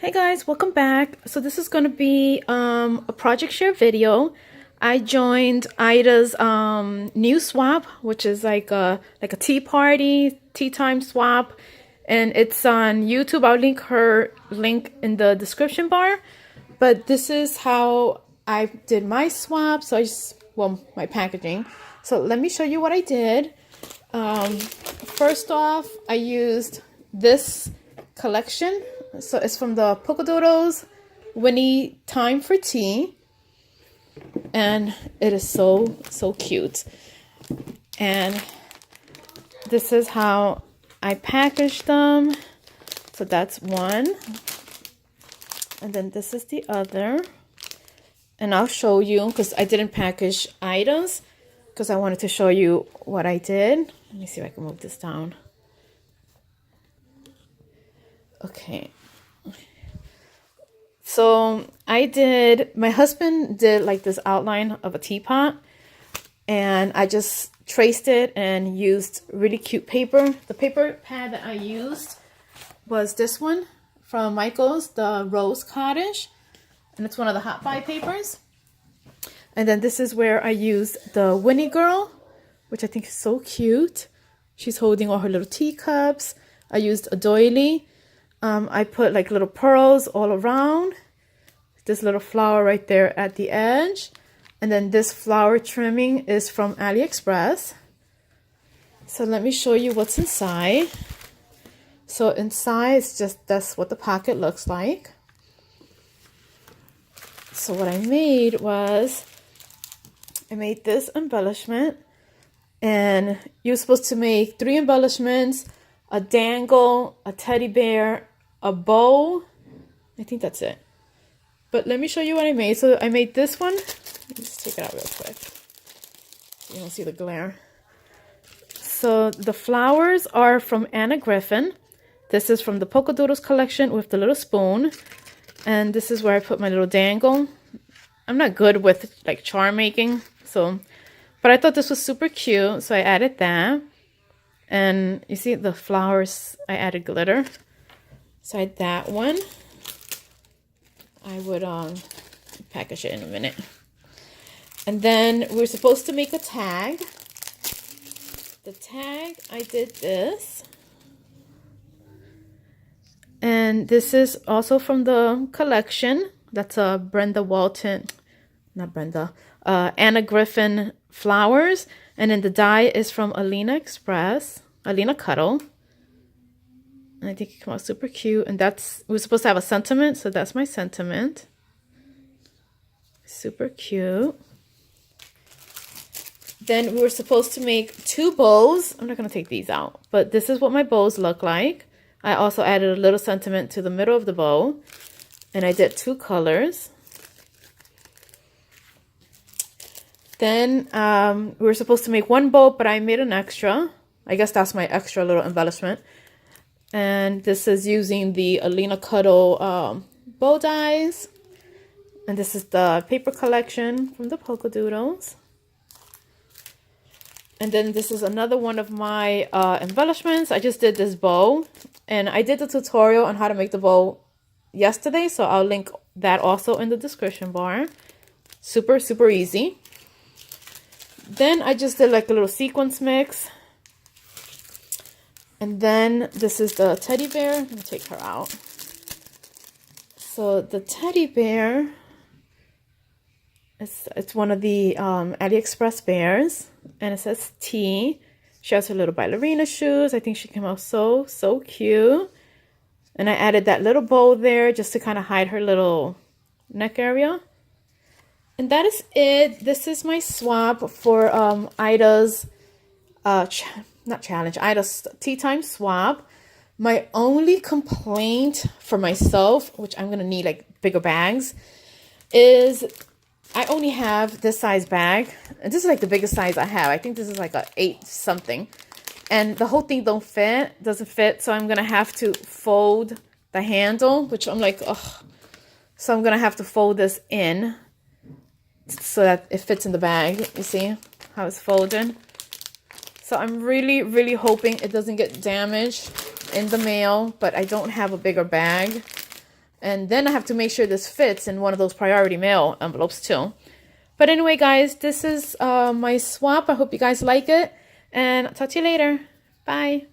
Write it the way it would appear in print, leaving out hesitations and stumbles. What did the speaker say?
Hey guys, welcome back. So this is going to be a project share video. I joined Ida's new swap, which is like a tea party, tea time swap, and it's on YouTube. I'll link her link in the description bar. But this is how I did my swap. So my packaging. So let me show you what I did. First off, I used this collection. So it's from the Polka Doodles Winnie Time for Tea, and it is so cute. And this is how I packaged them. So that's one, and then this is the other, and I'll show you because I didn't package items because I wanted to show you what I did. Let me see if I can move this down. Okay. So my husband did like this outline of a teapot, and I just traced it and used really cute paper. The paper pad that I used was this one from Michaels, the Rose Cottage, and it's one of the Hot Buy papers. And then this is where I used the Winnie Girl, which I think is so cute. She's holding all her little teacups. I used a doily. I put like little pearls all around. This little flower right there at the edge. And then this flower trimming is from AliExpress. So let me show you what's inside. So inside, that's what the pocket looks like. So what I made was, I made this embellishment. And you're supposed to make 3 embellishments, a dangle, a teddy bear, a bow. I think that's it. But let me show you what I made. So I made this one. Let me just take it out real quick so you don't see the glare. So the flowers are from Anna Griffin. This is from the Polka Doodles collection with the little spoon. And this is where I put my little dangle. I'm not good with like charm making, but I thought this was super cute, so I added that. And you see the flowers, I added glitter. So I had that one. I would package it in a minute. And then we're supposed to make a tag. The tag, I did this. And this is also from the collection. That's a Anna Griffin flowers. And then the die is from Alina Cuddle. And I think it came out super cute. And we're supposed to have a sentiment, so that's my sentiment. Super cute. Then we were supposed to make 2 bows. I'm not going to take these out, but this is what my bows look like. I also added a little sentiment to the middle of the bow. And I did 2 colors. Then we were supposed to make 1 bow, but I made an extra. I guess that's my extra little embellishment. And this is using the Alina Cuddle bow dies. And this is the paper collection from the Polka Doodles. And then this is another one of my embellishments. I just did this bow. And I did the tutorial on how to make the bow yesterday. So I'll link that also in the description bar. Super easy. Then I just did like a little sequence mix. And then this is the teddy bear. Let me take her out. So the teddy bear, it's one of the AliExpress bears. And it says tea. She has her little ballerina shoes. I think she came out so cute. And I added that little bow there just to kind of hide her little neck area. And that is it. This is my swap for Ida's Ida's tea time swap. My only complaint for myself, which I'm gonna need like bigger bags, is I only have this size bag. And this is like the biggest size I have. I think this is like a 8 something. And the whole thing doesn't fit. So I'm gonna have to fold the handle, which I'm like, ugh. So I'm gonna have to fold this in so that it fits in the bag. You see how it's folded? So I'm really hoping it doesn't get damaged in the mail, but I don't have a bigger bag. And then I have to make sure this fits in one of those priority mail envelopes too. But anyway, guys, this is my swap. I hope you guys like it. And I'll talk to you later. Bye.